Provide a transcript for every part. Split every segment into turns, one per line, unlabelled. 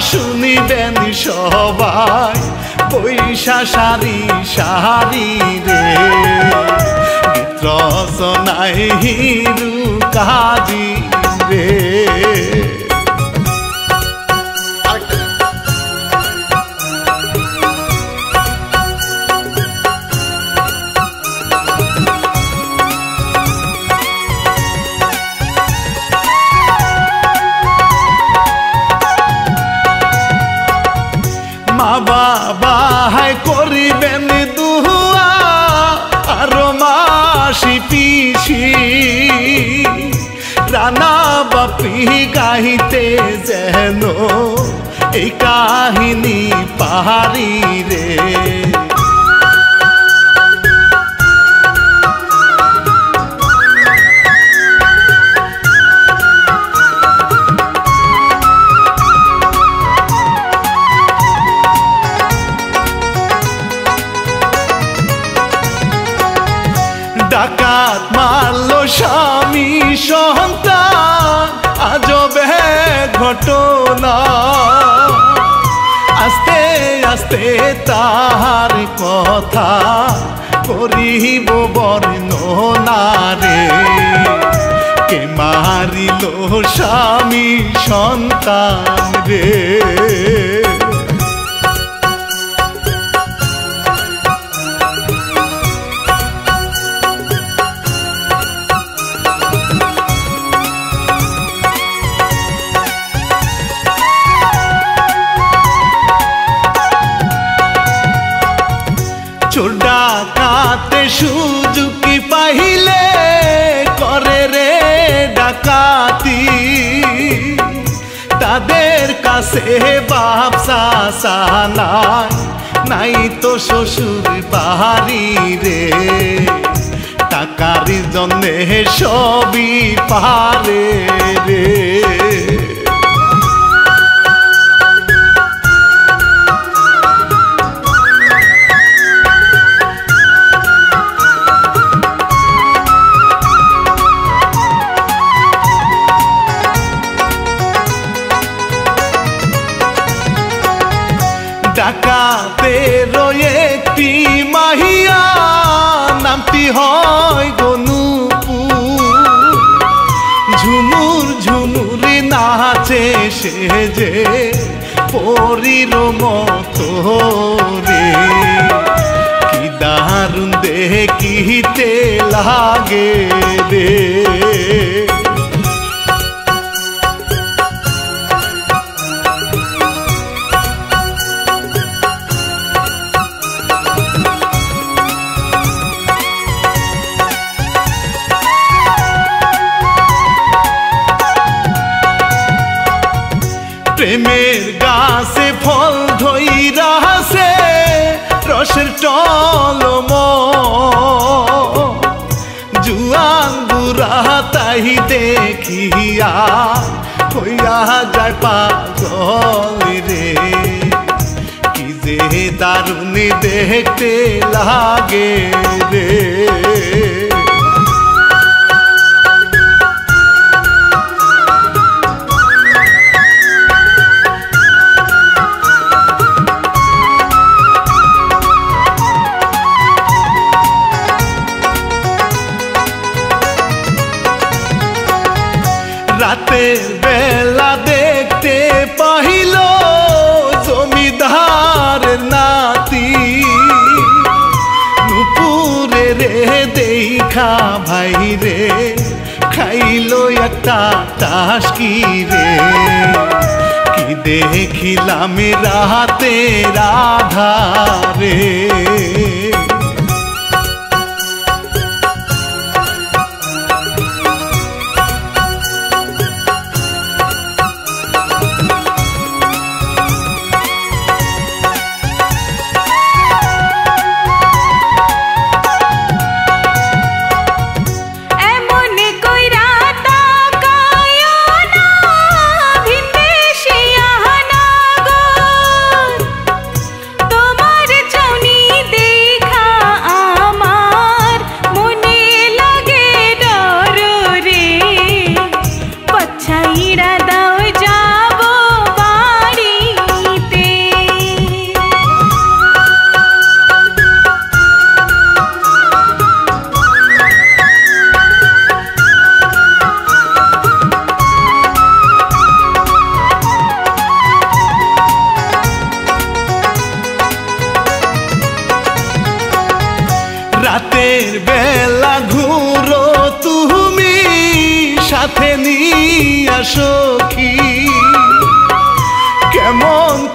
শুনিবেন সবাই বৈশা সারি সারি রে গীত রচনায় হিরু কাজী রে মা বাবা হাই করিবেন দুয়া আর মাসি পিসি রানা বাপি গাইতে যেন এই কাহিনী পাহাড়ি রে ডাকাত মারলো স্বামী সন্তান আজবে ঘটনা আস্তে আস্তে তাহার কথা করিব বর্ণনা রে কে মারিল স্বামী সন্তান রে চোর ডাকাতে সুযোগী পাইলে করে রে ডাকাতি তাদের কাছে বাপ চাচা নাই তো শ্বশুর বাড়ি রে টাকার জন্যে সবই পারে রে ডাকাতের একটি মাহিয়া নামটি হয় গনুপুর ঝুমুর ঝুমুর নাচে সে যে পরীর মতো রে কি দারুণ দেখিতে লাগে রে প্রেমের গাছে ফল ধইরাছে রসের টলম জুয়ান বুড়া তাই দেখিয়া হইয়া যায় পাগল রে কি যে দারুণ দেখতে লাগে রে রাতের বেলা দেখতে পাইল জমিদার নাতি নুপুরে রে দেখা ভাই রে খাইল একটা টাসকি রে কি দেখিলাম রাতে রাধারে
তোমার চাউনি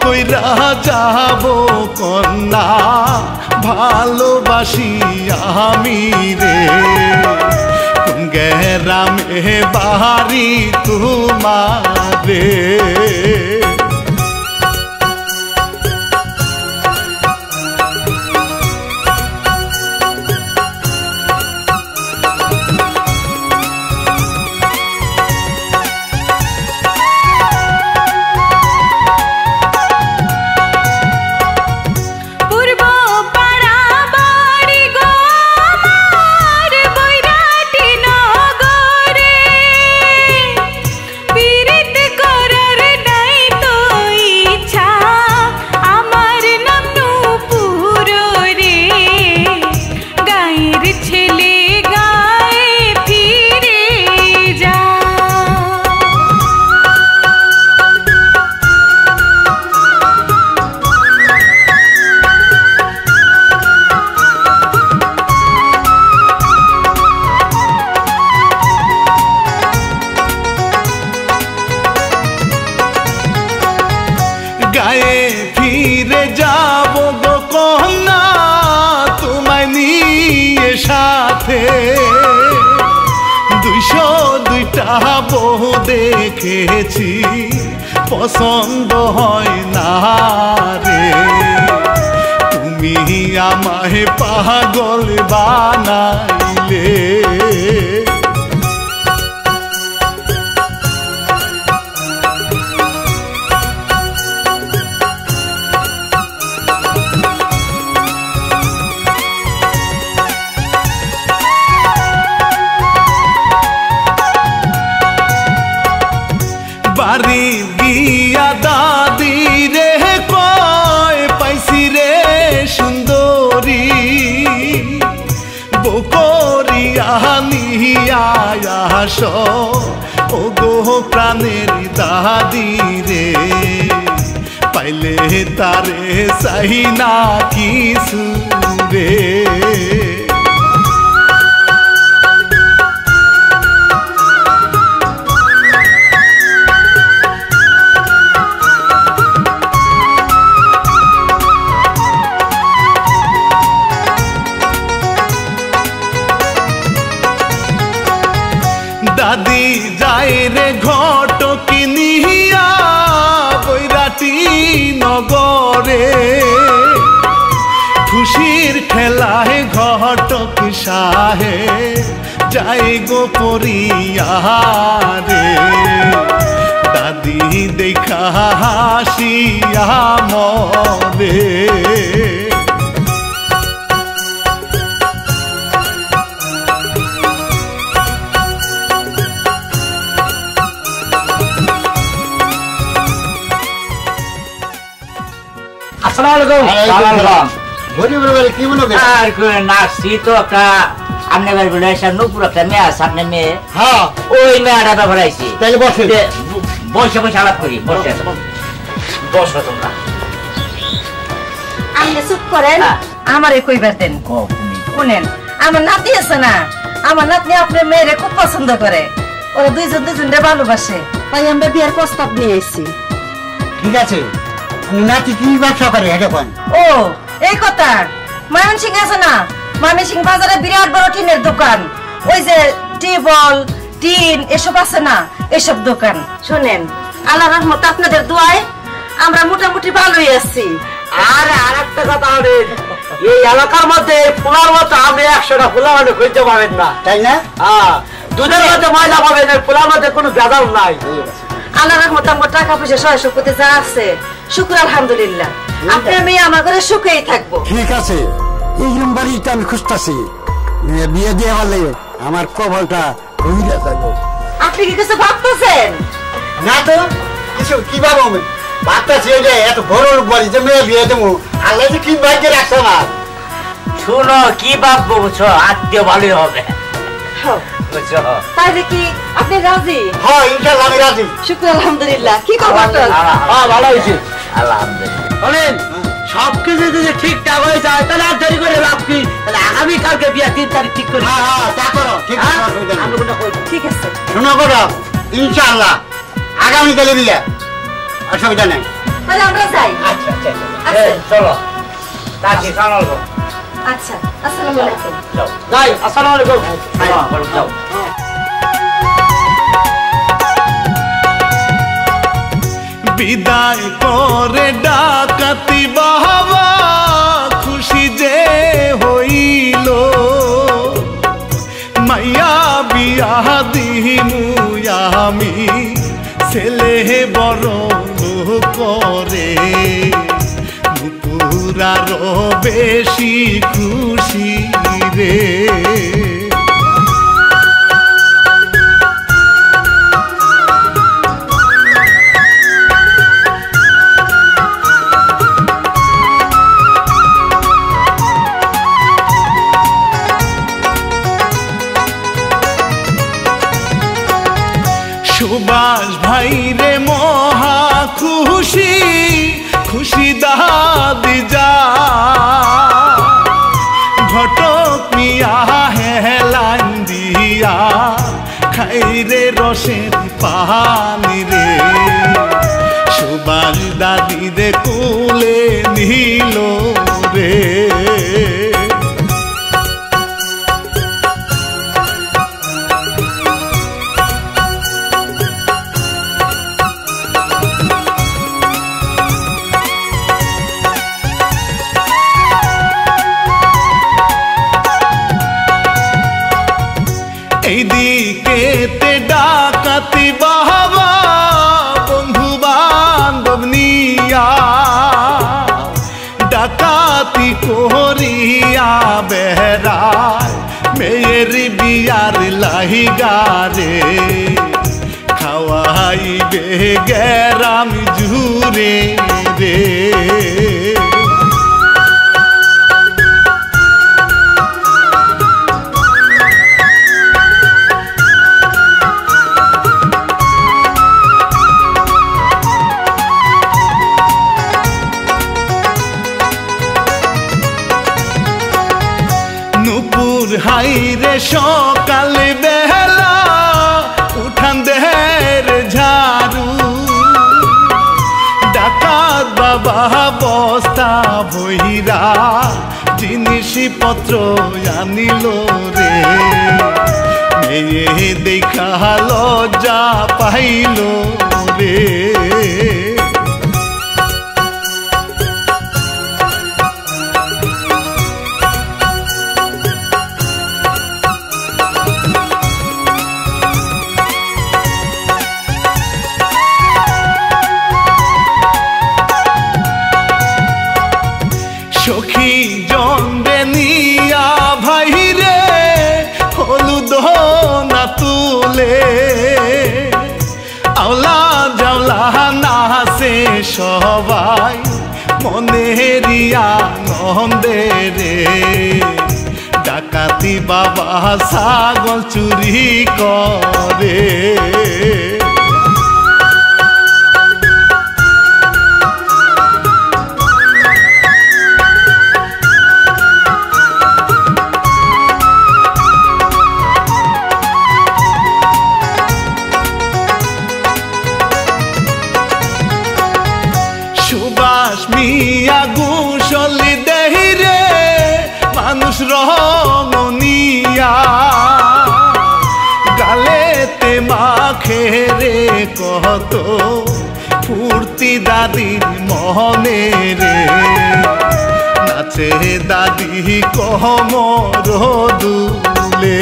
কইরা যাব কন্যা ভালোবাসি আমি রে কোন গ্রামে বাড়ি তোমারে গায়ে ফিরে যাব গো কন্যা তোমায় নিয়ে সাথে 202টা বহু দেখেছি পছন্দ হয় না রে তুমি আমায় পাগল বানাইলে বাড়ি গিয়া দাদি রে কয় পাইছি রে সুন্দরী বকরিয়া নিয়া আস ও গো প্রাণের দাদি রে পাইলে তারে চাই না কিছু রে দাদি যায় রে ঘটক নিয়া বৈরাটি নগরে খুশির খেলায় ঘটক সাহে যাই গো পরিয়া রে দাদি দেখা হাসিয়া মরে
আমারে কইবার দেন শুনেন আমার নাতি আছে না আমার নাতনি আপনার মেয়েরে খুব পছন্দ করে ওরা দুইজনে ভালোবাসে তাই আমরা বিয়ার প্রস্তাব নিয়ে এসেছি
ঠিক আছে নাতি কি ব্যবসা করে এটা কোন
ও এই কথা ময়মন সিং আছে না ময়মন সিং বাজারে বিরাট বড় টিনের দোকান ওই যে টেবল টিন এসব আছে না এসব দোকান শুনেন আল্লাহর রহমত আপনাদের দোয়ায় আমরা মোটামুটি ভালোই আছি
আর আরেকটা কথা হলো এই এলাকার মধ্যে ফুলার মতো আপনি 100টা ফুলা মানে খুঁজতে পাবেন না তাই না দুধের মধ্যে ময়লা পাবেন ফুলার মধ্যে কোনো ভেজাল নাই
আল্লাহর রহমতে আমার টাকা পয়সা সহায় সম্পত্তি যা আছে শুকর আলহামদুলিল্লাহ আপনার মেয়ে আমার ঘরে সুখেই থাকবো
ঠিক আছে এই বাড়িটা আমি খুঁজতেছি বিয়ে দিয়ে হলে আমার কবলটা কইরা থাকবো
আপনি কি কিছু ভাবতেছেন
না তো কিছু কি ভাবো ভাবতেছি যে এত বড় বাড়ি যে মেয়ে বিয়ে দেবো আল্লাহ যে কি ভাগ্যে রাখছে না শুনো কি ভাববো বুঝছো আত্মীয় ভালোই হবে বুঝছো
তাহলে কি আপনি রাজি
হ্যাঁ ইনশাআল্লাহ আমি রাজি
শুকর আলহামদুলিল্লাহ কি খবর
হ্যাঁ ভালো হয়েছে আলহামদুলিল্লাহ বলেন সবকিছু যদি ঠিকঠাক হয়ে যায় তাহলে আর দেরি করে লাভ কি তাহলে আগামী কালকে বিয়ে 3 তারিখ ঠিক করি হ্যাঁ তা করো ঠিক আছে
ঠিক আছে
শোনো কথা ইনশাআল্লাহ আগামী কালে বিয়ে অসুবিধা নেই
তাহলে আমরা যাই।
আচ্ছা আচ্ছা চলো তাকে কানালবো।
আচ্ছা আসসালামু আলাইকুম।
যাও যাই আসসালামু আলাইকুম। যাও
বিদায় করে ডাকাতি বাবা খুশি যে হইল মাইয়া বিয়া দিমু আমি ছেলে বড় করে নুপুরার বেশি খুশি রে। সুভাষ ভাই রে মহা খুশি খুশি দাদি যা ঘটক মিয়া হেলান দিয়া খাই রে রসের পানি রে। সুভাষ দাদি রে কোলে নিল রে। এইদিকে তে ডাকাতি বাবা বন্ধু বান্ধব নিয়া ডাকাতি করিয়া বেড়ায় মেয়ের বিয়ার লাহিগারে খাওয়াইবে গেরাম জুড়ে রে। নুপুর হাইরে সকালে বেলা উঠান দেহের ঝাড়ু ডাকাত বাবা বস্তা বহিরা জিনিসপত্র আনিল রে। মেয়ে দেখা লজ্জা পাইল রে। সখী জন্মে নিয়া ভাই রে হলুদ না তুলে আওলা জাওলা নাচে সবাই মনেরিয়া নন্দে রে। ডাকাতি বাবা ছাগল চুরি করে সুভাষ মিয়া গুশলি দেহি রে মানুষ রমনিয়া গালেতে মাখে রে কত ফুর্তি দাদির মনে রে। নাচে দাদি কমর দুলে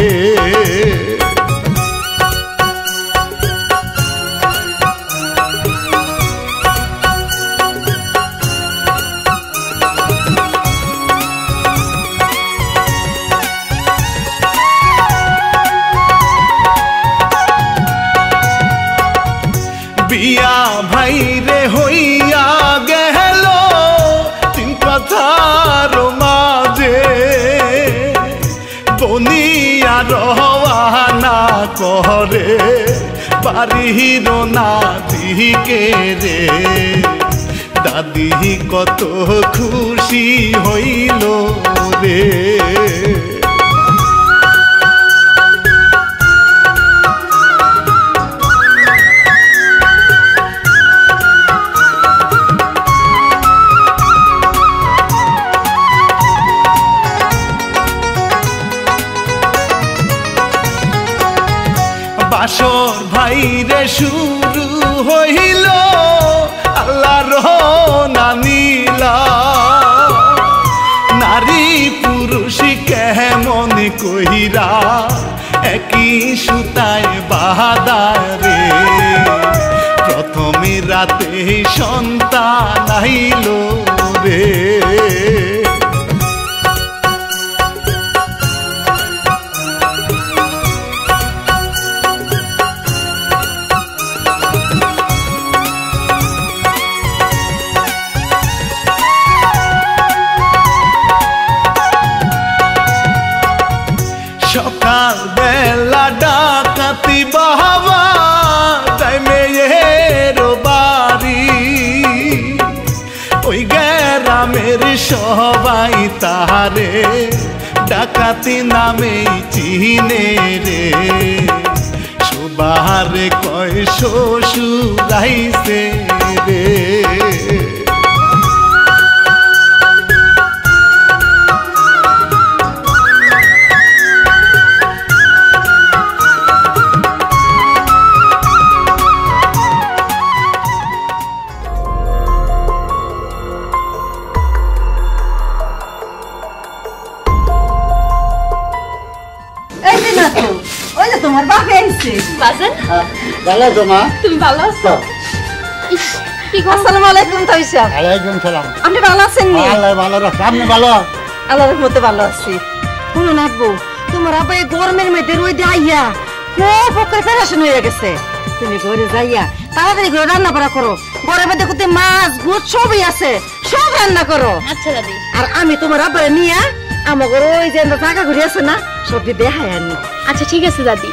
বিয়া ভাই রে হইয়া গেল তিন কথার মাঝে বনিয়া রওয়ানা করে বাড়ির না দিকে রে। দাদি কত খুশি হইল রে। শুরু হইল আল্লাহর না নীলা নারী পুরুষ কেমন কহিরা একই সুতায় বাহাদারে প্রথমে রাতে সন্তান আইল রে সকাল বেলা ডাকাতি বাবা তাই মেয়ের বাড়ি ওই গ্রামের সবাই তাহারে ডাকাতি নামে চিনে রে সুবাহারে কয় শ্বশুর আইছে রে
তোমার বাবা আইছে
বাজান
ভালো তো মা
তুমি ভালো আছো ইস কি গো
আসসালামু আলাইকুম তাইসা
ওয়ালাইকুম সালাম
আপনি ভালো আছেন নি
আল্লাহ ভালো রাখছে আপনি ভালো
আল্লাহর রহমতে ভালো আছি শুনো না আব্বু তোমার আব্বা এই গরমের মধ্যে রোদে আইয়া খুব করে পেরেশান হয়ে গেছে তুমি ঘরে যাইয়া তাড়াতাড়ি করে রান্না বাড়া করো ঘরের মধ্যে কত মাছ গুড় সবই আছে সব রান্না করো
আচ্ছা দাদি
আর আমি তোমার আব্বারে নিয়া আমার ঘরে ওই যে জায়গা ঘুরে আছে না সবটি দেখাই আনি
আচ্ছা ঠিক আছে দাদি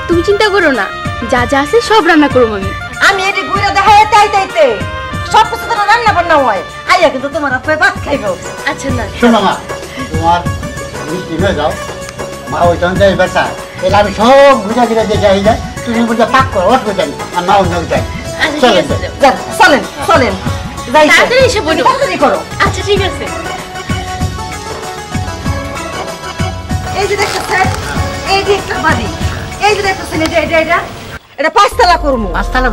তুমি চিন্তা করো না যা যা আছে সব রান্না করব
আমি এটি ঘুরে দেখাই তাইতে সব কিছু তো রান্না বান্না হয় আইয়া কিন্তু তোমার আব্বা ভাত খাইবো
আচ্ছা না
শোনো মা তোমার মিষ্টি হয়ে যাও মা ওই তখন যাই বেটা এলে আমি সব ঘুরে ঘুরে দিয়ে যাই যায় তুমি বুঝে পাক করো ওঠ বুঝানি আর মা অন্য যাই
আচ্ছা ঠিক আছে
যান চলেন চলেন যাই
তাড়াতাড়ি এসে পড়ো
তাড়াতাড়ি করো
আচ্ছা ঠিক আছে
এই যে দেখতেছেন এই যে একটা বাড়ি এই যে দেখতেছেন এটা পাঁচতলা করবো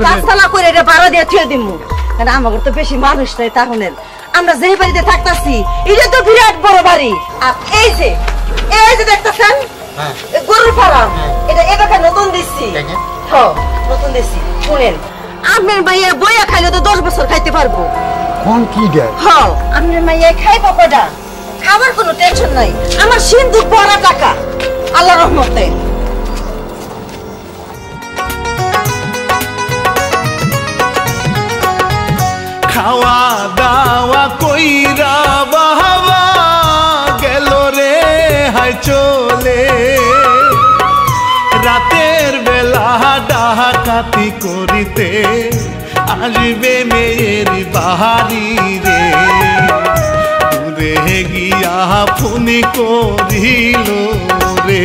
পাঁচতলা করে এটা ভাড়া দিয়ে থুয়ে দিমু কারণ আমাদের তো বেশি মানুষ নাই তাহনের আমরা যেই বাড়িতে থাকতাছি এটা তো বিরাট বড় বাড়ি আর এই যে দেখতেছেন গরুর ফার্ম এটা এটাকে নতুন দিচ্ছি নতুন দিচ্ছি শুনেন আপনার মাইয়া বইয়া খাইলে তো 10 বছর খাইতে পারবো
কোন কি দেয়
আপনার মাইয়া খাইবো কটা খাবার কোনো টেনশন নাই আমার সিন্ধুক পড়া টাকা আল্লাহর রহমতে
খাওয়া দাওয়া কইরা বাবা গেল রে হাই চলে রাতের বেলা ডাকাতি করিতে আসবে মেয়ের বাহারি রে দূরে গিয়া ফোন করিল রে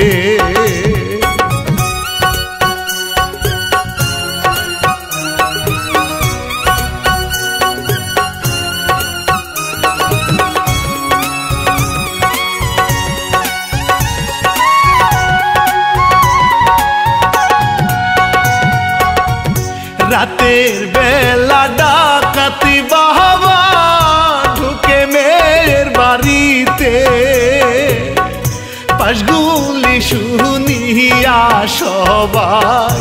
রাতের বেলা ডাকাতি বাবা ঢুকে মেয়ের বাড়িতে পাশগুলি শুনিয়া সবাই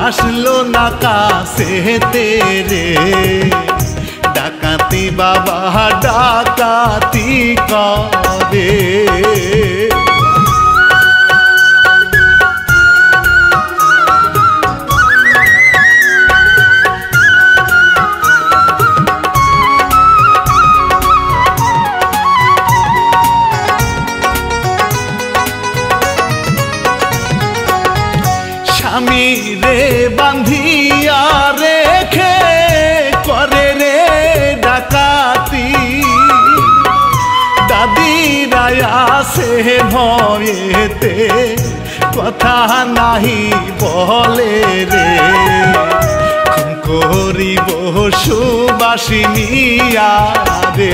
আসলো না কাছে তেরে ডাকাতি বাবা ডাকাতি করে স্বামী রে বান্ধিয়া রেখে করে রে ডাকাতি দাদিরা আসে ভয়েতে কথা নাহি বলে রে খুন করিব সুবাসিনিয়া রে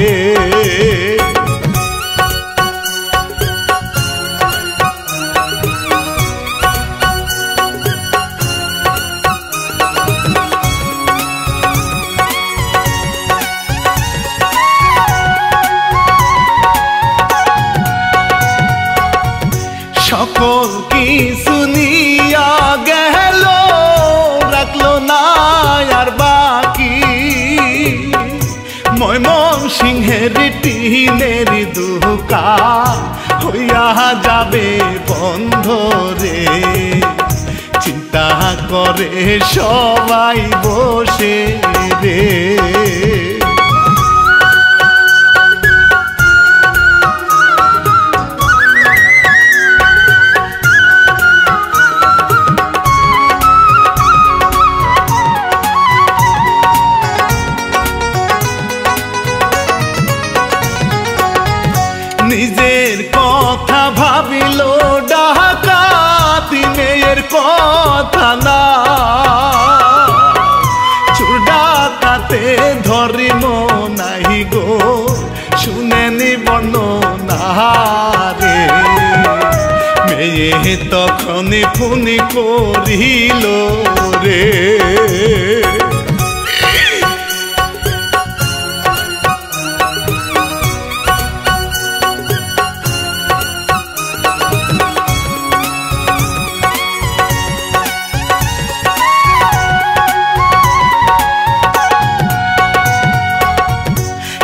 রঙের টিনের দোকান হইয়া যাবে বন্ধ রে চিন্তা করে সবাই বসে রে নিজের কথা ভাবিল ডাকাতি মেয়ের কথা না চোর ডাকাতে ধরিম নাহি গো শুনেনি বর্ণনা রে মেয়ে তখন ফোন করিল রে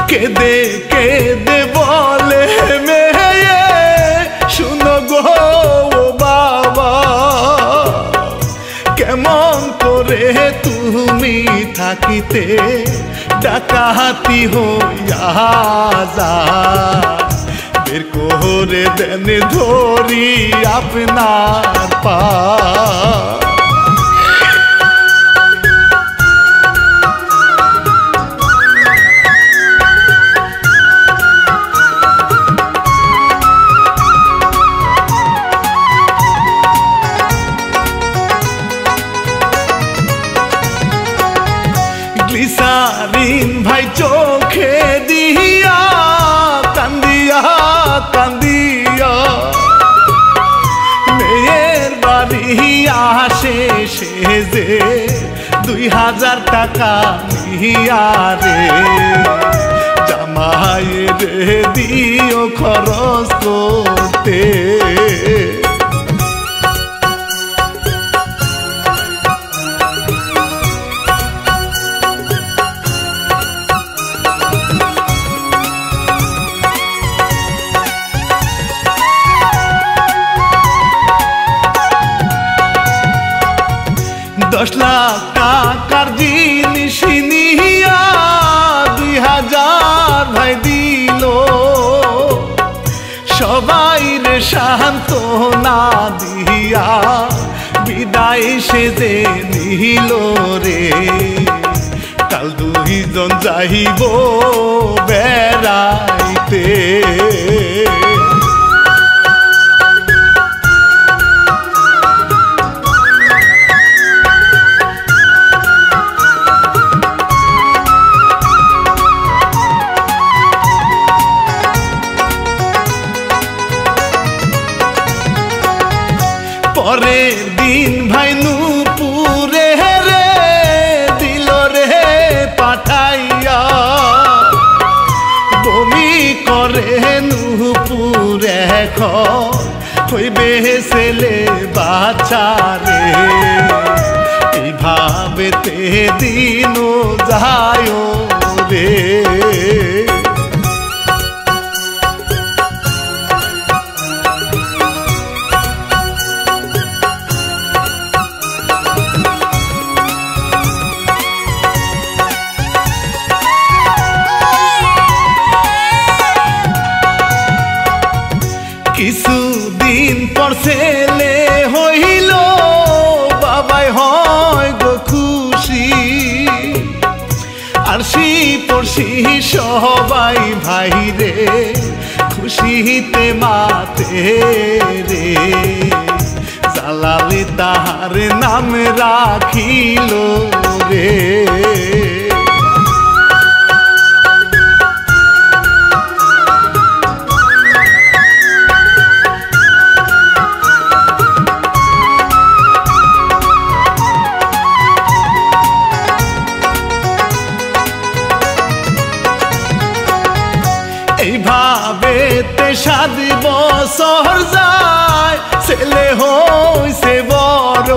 কেদে কেদে বলে মেয়ে শুনো গো বাবা কেমন করে তুমি থাকিতে ডাকাতি হইয়া যা বের করে দেন ধরি আপনার পা গ্লিসারিন ভাই চোখে দিয়া কান্দিয়া কান্দিয়া মেয়ের বাড়ি আসে সেজে 2000 টাকা নিয়া রে জামাইয়ের দিও খরচ করতে দশ লাখ টাকার জিনিস নিয়া 2000 ভাই দিল সবাই রে সান্ত্বনা দিয়া বিদায় সেজে নিল রে কাল দুইজন যাইব বেড়াইতে পরের দিন ভাই নুপুরে রে দিল রে পাঠাইয়া বমি করে নুপুরে হইবে ছেলে বাচ্চা রে এইভাবে তে দিন যায় রে কিছুদিন পর ছেলে হইল বাবাই হয় গো খুশি আর পড়শি সবাই ভাই রে খুশিতে মাতে রে জালালি তাহার নাম রাখিল রে এইভাবে 7 বছর যায় ছেলে হইছে বড়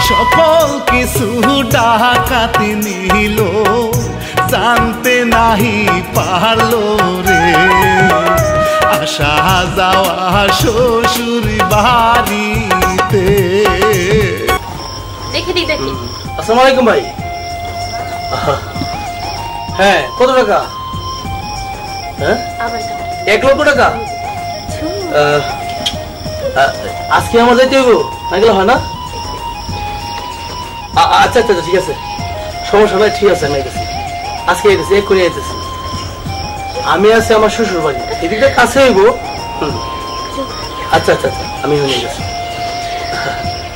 সকল কিছু ডাকাতি নিল জানতে নাহি পারলো রে আসা যাওয়া শ্বশুর বাড়িতে।
দেখে দিই দেখি।
আসসালামু আলাইকুম ভাই। হ্যাঁ কত টাকা? হ্যাঁ 1 লক্ষ টাকা। আজকে আমার যাইতে হইব না গেলে হয় না? আচ্ছা আচ্ছা ঠিক আছে সমস্যা নাই ঠিক আছে আমি আইতেছি আজকে আইতেছি এক করে আইতেছি। আমি আছি আমার শ্বশুর বাড়ি এদিকটা কাছে হইব। আচ্ছা আচ্ছা আচ্ছা আমি নিয়ে গেছি।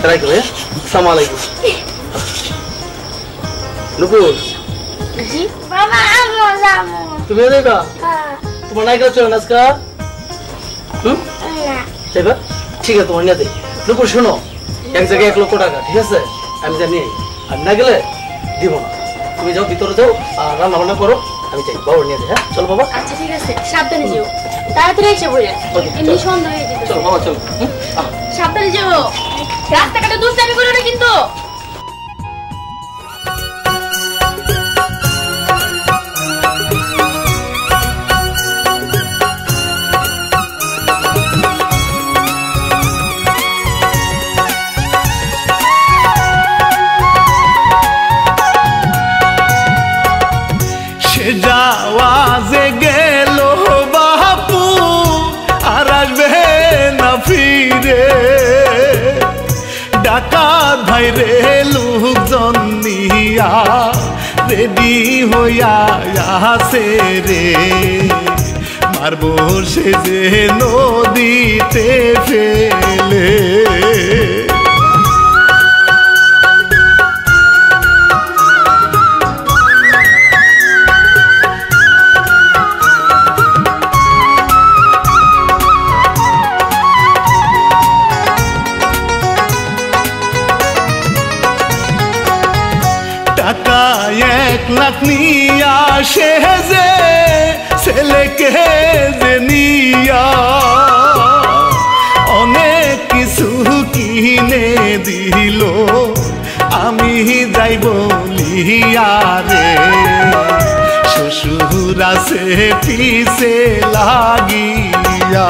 রাখো ভাইয়া আসসালামু আলাইকুম। নুপুর তুমি যাইবা তোমার নায়িকা চলো নাচকা যাইবা ঠিক আছে তোমার নিয়ে যাই। নুপুর শোনো এক জায়গায় 1 লক্ষ টাকা ঠিক আছে আমি জানি আমি না গেলে দিব না। তুমি যাও ভিতরে যাও আর রান্না বান্না করো আমি যাই বাবা নিয়ে যাই। হ্যাঁ চলো বাবা।
আচ্ছা ঠিক আছে সাবধানে যেও তাড়াতাড়ি এসে বলে এমনি সন্ধ্যা হয়ে যেতে।
চলো বাবা চলো
সাবধানে যেও রাস্তাঘাটে দুষ্টামি করো না কিন্তু।
যাওয়া যে গেল বাপু আর আসবে না ফিরে ডাকাত ভাই রে লোকজন নিয়া রেডি হইয়া আসে রে মারবো সে যে নদীতে ফেলে। টাকা 1 লাখ নিয়া সে যে ছেলেকে যে নিয়া অনেক কিছু কিনে দিল আমি যাই বলিয়া রে শ্বশুর আছে পিছে লাগিয়া।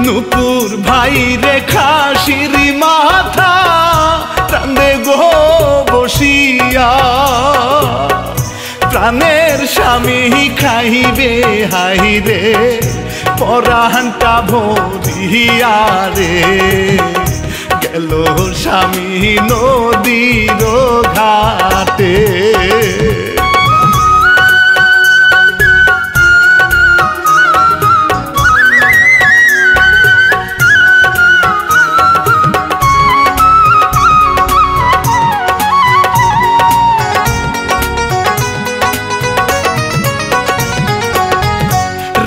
নুপুর ভাই রে খাসির মাথা রান্দে গো বসিয়া প্রাণের স্বামী খাইবে হাই রে পরানটা ভরিয়া রে গেল স্বামী নদীর ঘাটে।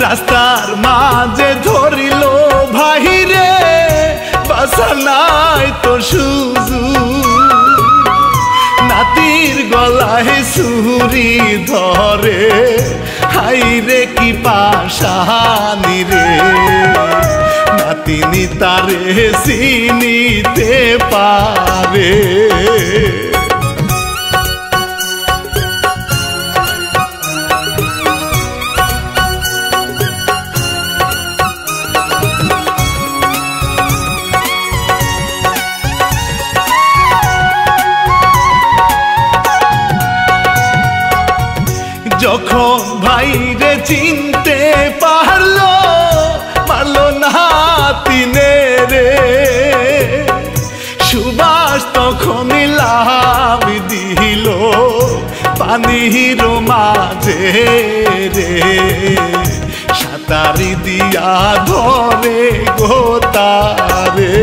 রাস্তার মাঝে ধরিল ভাই রে বাসা নাই তো সুজু নাতির গলায় সুরি ধরে হাই রে কি পাশানি রে নাতিনি তারে চিনিতে পারে। যখন ভাইরে চিনতে পারলো পারলো না তিনে রে সুবাস তখন লাভ দিল পানির মাঝে রে সাঁতারি দিয়া ধরে গোতারে।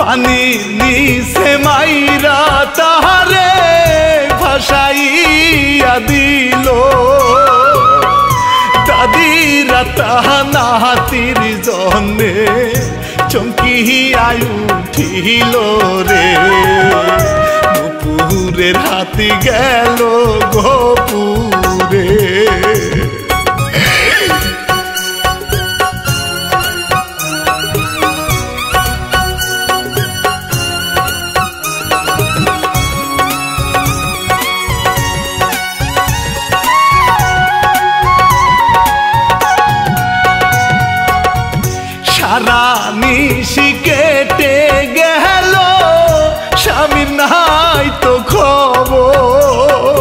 পানি নিচে মাইরা তাহারে ভাসাইয়া দিল দাদিরা তাহা নাতির জন্যে চমকিয়া উঠিল রে নুপুরের হাতি গেল গোপুরে সারা নিশি কেটে গেল স্বামীর নাই তো খবর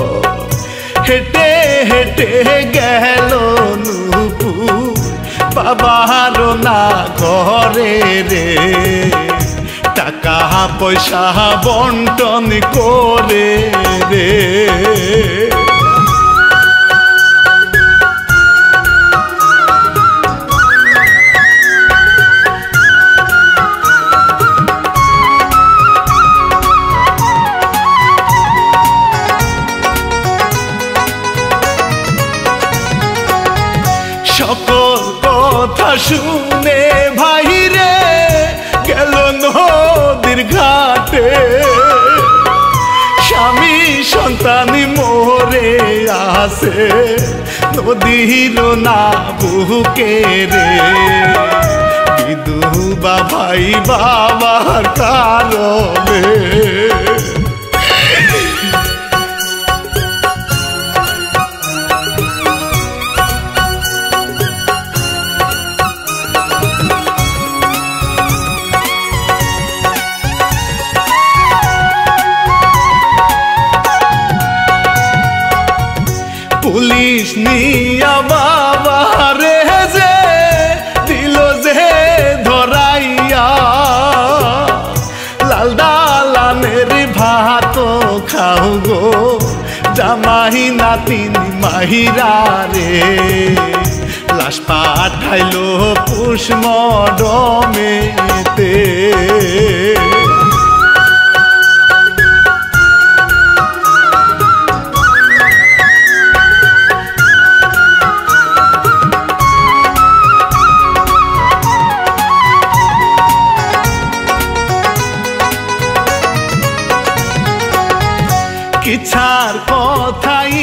হেঁটে হেঁটে গেল নুপুর বাবার না ঘরে রে টাকা পয়সা বন্টন করে রে সকল কথা শুনে ভাইরে গেল নদীর ঘাটে স্বামী সন্তানি মোরে আসে নদীর না বুকে রে বিধবা ভাই বাবার কারণে পুলিশ নিয়া বাবা রে যে দিল যে ধরাইয়া লাল দালানের ভাত খাও গো জামাই নাতিন মাহিরা রে লাশ পাঠাইল পুষ্মডমেতে ইচ্ছার কথাই